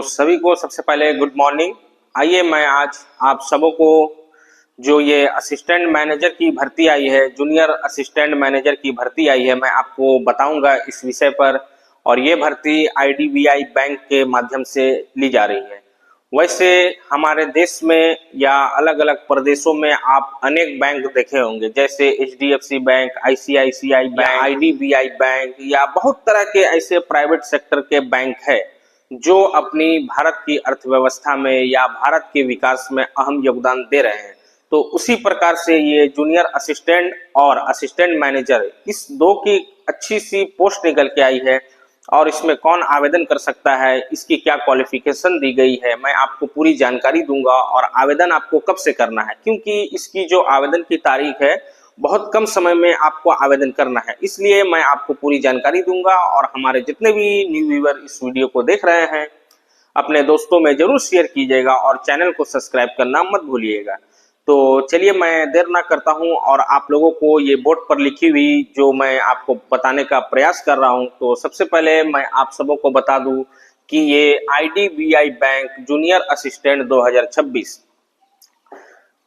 सभी को सबसे पहले गुड मॉर्निंग। आइए मैं आज आप सबों को जो ये असिस्टेंट मैनेजर की भर्ती आई है, जूनियर असिस्टेंट मैनेजर की भर्ती आई है, मैं आपको बताऊंगा इस विषय पर। और ये भर्ती आईडीबीआई बैंक के माध्यम से ली जा रही है। वैसे हमारे देश में या अलग अलग प्रदेशों में आप अनेक बैंक देखे होंगे, जैसे HDFC bank, ICICI bank, IDBI bank या बहुत तरह के ऐसे प्राइवेट सेक्टर के बैंक है जो अपनी भारत की अर्थव्यवस्था में या भारत के विकास में अहम योगदान दे रहे हैं। तो उसी प्रकार से ये जूनियर असिस्टेंट और असिस्टेंट मैनेजर, इस दो की अच्छी सी पोस्ट निकल के आई है। और इसमें कौन आवेदन कर सकता है, इसकी क्या क्वालिफिकेशन दी गई है, मैं आपको पूरी जानकारी दूंगा। और आवेदन आपको कब से करना है, क्योंकि इसकी जो आवेदन की तारीख है बहुत कम समय में आपको आवेदन करना है, इसलिए मैं आपको पूरी जानकारी दूंगा। और हमारे जितने भी न्यू व्यूअर इस वीडियो को देख रहे हैं, अपने दोस्तों में जरूर शेयर कीजिएगा और चैनल को सब्सक्राइब करना मत भूलिएगा। तो चलिए मैं देर ना करता हूं और आप लोगों को ये बोर्ड पर लिखी हुई जो मैं आपको बताने का प्रयास कर रहा हूं। तो सबसे पहले मैं आप सबों को बता दूं कि ये आईडीबीआई बैंक जूनियर असिस्टेंट 2026।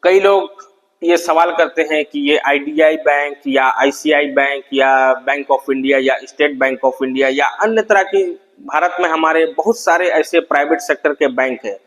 कई लोग ये सवाल करते हैं कि ये आईडीबीआई बैंक या आईसीआई बैंक या बैंक ऑफ इंडिया या स्टेट बैंक ऑफ इंडिया या अन्य तरह की, भारत में हमारे बहुत सारे ऐसे प्राइवेट सेक्टर के बैंक है।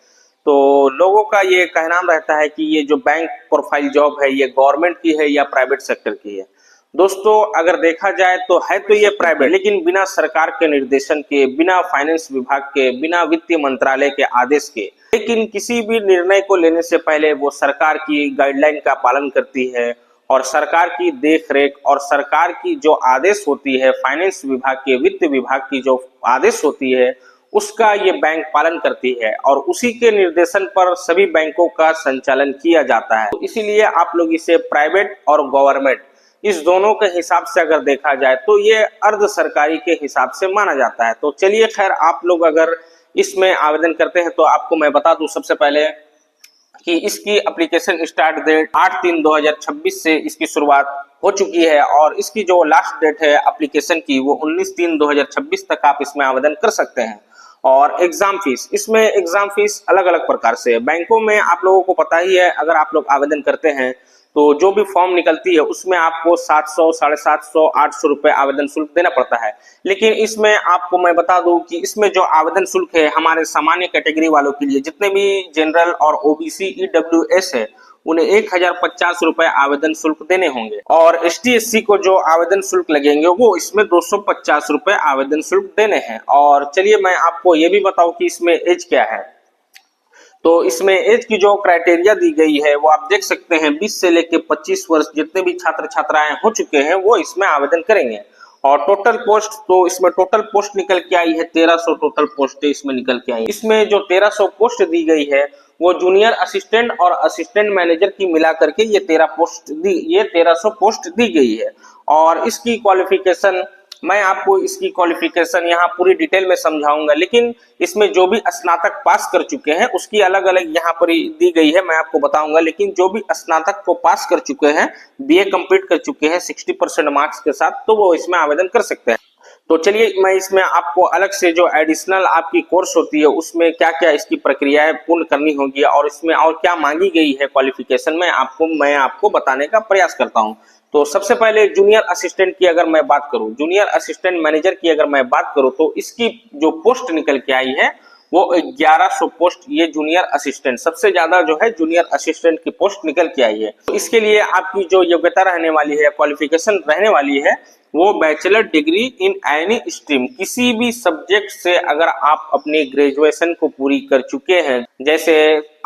तो लोगों का ये कहना रहता है कि ये जो बैंक प्रोफाइल जॉब है ये गवर्नमेंट की है या प्राइवेट सेक्टर की है। दोस्तों अगर देखा जाए तो है तो ये प्राइवेट, लेकिन बिना सरकार के निर्देशन के, बिना फाइनेंस विभाग के, बिना वित्तीय मंत्रालय के आदेश के। लेकिन किसी भी निर्णय को लेने से पहले वो सरकार की गाइडलाइन का पालन करती है और सरकार की देख रेख और सरकार की जो आदेश होती है, फाइनेंस विभाग के, वित्त विभाग की जो आदेश होती है उसका ये बैंक पालन करती है और उसी के निर्देशन पर सभी बैंकों का संचालन किया जाता है। तो इसीलिए आप लोग इसे प्राइवेट और गवर्नमेंट, इस दोनों के हिसाब से अगर देखा जाए तो ये अर्ध सरकारी के हिसाब से माना जाता है। तो चलिए खैर, आप लोग अगर इसमें आवेदन करते हैं तो आपको मैं बता दूं सबसे पहले कि इसकी एप्लीकेशन स्टार्ट डेट 8/3/2026 से इसकी शुरुआत हो चुकी है और इसकी जो लास्ट डेट है एप्लीकेशन की वो 19/3/2026 तक आप इसमें आवेदन कर सकते हैं। और एग्जाम फीस, इसमें एग्जाम फीस अलग अलग प्रकार से है। बैंकों में आप लोगों को पता ही है, अगर आप लोग आवेदन करते हैं तो जो भी फॉर्म निकलती है उसमें आपको 700, 750, 800 रुपए आवेदन शुल्क देना पड़ता है। लेकिन इसमें आपको मैं बता दूं कि इसमें जो आवेदन शुल्क है हमारे सामान्य कैटेगरी वालों के लिए, जितने भी जनरल और ओबीसी ईडब्ल्यूएस है, उन्हें 1050 रुपए आवेदन शुल्क देने होंगे। और एसटी एससी को जो आवेदन शुल्क लगेंगे वो इसमें 250 रुपए आवेदन शुल्क देने हैं। और चलिए मैं आपको ये भी बताऊं कि इसमें एज क्या है। तो इसमें एज की जो क्राइटेरिया दी गई है वो आप देख सकते हैं, 20 से लेकर 25 वर्ष जितने भी छात्र छात्राएं हो चुके हैं वो इसमें आवेदन करेंगे। और टोटल पोस्ट, तो इसमें टोटल पोस्ट निकल के आई है 1300 टोटल पोस्ट इसमें निकल के आई। इसमें जो 1300 पोस्ट दी गई है वो जूनियर असिस्टेंट और असिस्टेंट मैनेजर की मिला करके ये 1300 पोस्ट दी गई है। और इसकी क्वालिफिकेशन, मैं आपको इसकी क्वालिफिकेशन यहाँ पूरी डिटेल में समझाऊंगा, लेकिन इसमें जो भी स्नातक पास कर चुके हैं उसकी अलग अलग यहाँ पर दी गई है, मैं आपको बताऊंगा। लेकिन जो भी स्नातक को पास कर चुके हैं, बीए कंप्लीट कर चुके हैं 60% मार्क्स के साथ, तो वो इसमें आवेदन कर सकते हैं। तो चलिए मैं इसमें आपको अलग से जो एडिशनल आपकी कोर्स होती है उसमें क्या क्या इसकी प्रक्रियाएं पूर्ण करनी होगी और इसमें और क्या मांगी गई है क्वालिफिकेशन में, मैं आपको बताने का प्रयास करता हूं। तो सबसे पहले जूनियर असिस्टेंट की अगर मैं बात करूं, जूनियर असिस्टेंट मैनेजर की अगर मैं बात करूं, तो इसकी जो पोस्ट निकल के आई है वो 1100 पोस्ट, ये जूनियर असिस्टेंट सबसे ज्यादा जो है जूनियर असिस्टेंट की पोस्ट निकल के आई है। तो इसके लिए आपकी जो योग्यता रहने वाली है, क्वालिफिकेशन रहने वाली है, वो bachelor degree in any stream, किसी भी सब्जेक्ट से अगर आप अपनी ग्रेजुएशन को पूरी कर चुके हैं, जैसे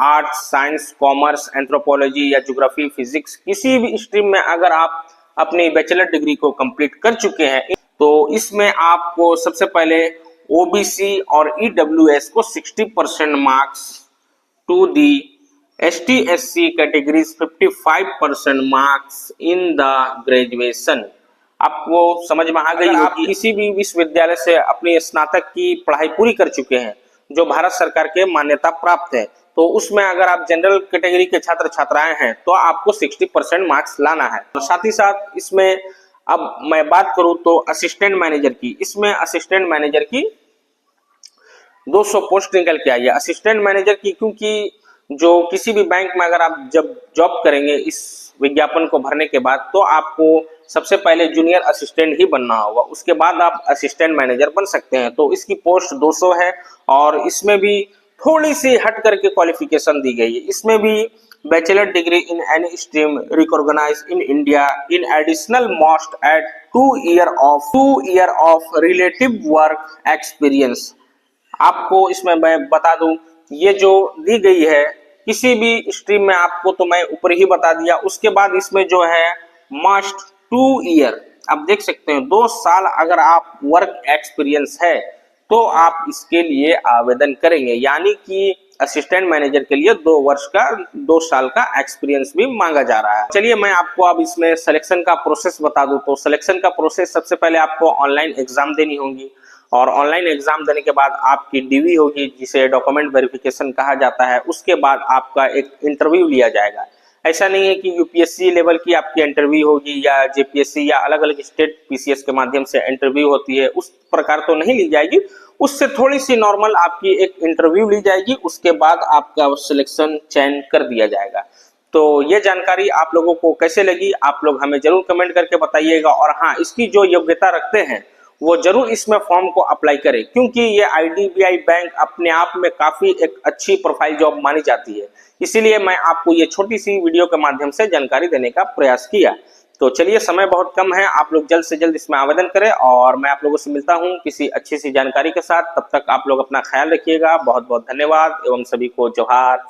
आर्ट्स, साइंस, कॉमर्स, एंथ्रोपोलॉजी या ज्योग्राफी, फिजिक्स, किसी भी स्ट्रीम में अगर आप अपनी बैचलर डिग्री को कंप्लीट कर चुके हैं, तो इसमें आपको सबसे पहले ओबीसी और ईडब्ल्यूएस को 60% marks, to the ST SC categories 55% marks in the graduation. आपको समझ में आ गई होगी। आप किसी भी विश्वविद्यालय से अपनी स्नातक की पढ़ाई पूरी कर चुके हैं जो भारत सरकार के मान्यता प्राप्त है, तो उसमें अगर आप जनरल कैटेगरी के छात्र छात्राएं हैं तो आपको 60% मार्क्स लाना है। और साथ ही साथ इसमें अब मैं बात करूं तो असिस्टेंट मैनेजर की, इसमें असिस्टेंट मैनेजर की 200 पोस्ट निकल के आई है असिस्टेंट मैनेजर की। क्योंकि जो किसी भी बैंक में अगर आप जब जॉब करेंगे इस विज्ञापन को भरने के बाद, तो आपको सबसे पहले जूनियर असिस्टेंट ही बनना होगा, उसके बाद आप असिस्टेंट मैनेजर बन सकते हैं। तो इसकी पोस्ट 200 है और इसमें भी थोड़ी सी हट करके क्वालिफिकेशन दी गई है। इसमें भी bachelor degree in any stream recognised in India in additional must at 2 year of relative work experience. आपको इसमें मैं बता दूं, ये जो दी गई है किसी भी स्ट्रीम में आपको, तो मैं ऊपर ही बता दिया। उसके बाद इसमें जो है मस्ट 2 ईयर, आप देख सकते हैं 2 साल अगर आप वर्क एक्सपीरियंस है तो आप इसके लिए आवेदन करेंगे। यानी कि असिस्टेंट मैनेजर के लिए 2 साल का एक्सपीरियंस भी मांगा जा रहा है। चलिए मैं आपको अब इसमें सिलेक्शन का प्रोसेस बता दूं। तो सिलेक्शन का प्रोसेस, सबसे पहले आपको ऑनलाइन एग्जाम देनी होगी और ऑनलाइन एग्जाम देने के बाद आपकी डीवी होगी, जिसे डॉक्यूमेंट वेरिफिकेशन कहा जाता है। उसके बाद आपका एक इंटरव्यू लिया जाएगा। ऐसा नहीं है कि यूपीएससी लेवल की आपकी इंटरव्यू होगी या जेपीएससी या अलग अलग स्टेट पीसीएस के माध्यम से इंटरव्यू होती है, उस प्रकार तो नहीं ली जाएगी। उससे थोड़ी सी नॉर्मल आपकी एक इंटरव्यू ली जाएगी, उसके बाद आपका सिलेक्शन चयन कर दिया जाएगा। तो ये जानकारी आप लोगों को कैसे लगी, आप लोग हमें जरूर कमेंट करके बताइएगा। और हाँ, इसकी जो योग्यता रखते हैं वो जरूर इसमें फॉर्म को अप्लाई करें, क्योंकि ये आईडीबीआई बैंक अपने आप में काफी एक अच्छी प्रोफाइल जॉब मानी जाती है। इसीलिए मैं आपको ये छोटी सी वीडियो के माध्यम से जानकारी देने का प्रयास किया। तो चलिए, समय बहुत कम है, आप लोग जल्द से जल्द इसमें आवेदन करें और मैं आप लोगों से मिलता हूं किसी अच्छी सी जानकारी के साथ। तब तक आप लोग अपना ख्याल रखिएगा। बहुत बहुत धन्यवाद एवं सभी को जोहार।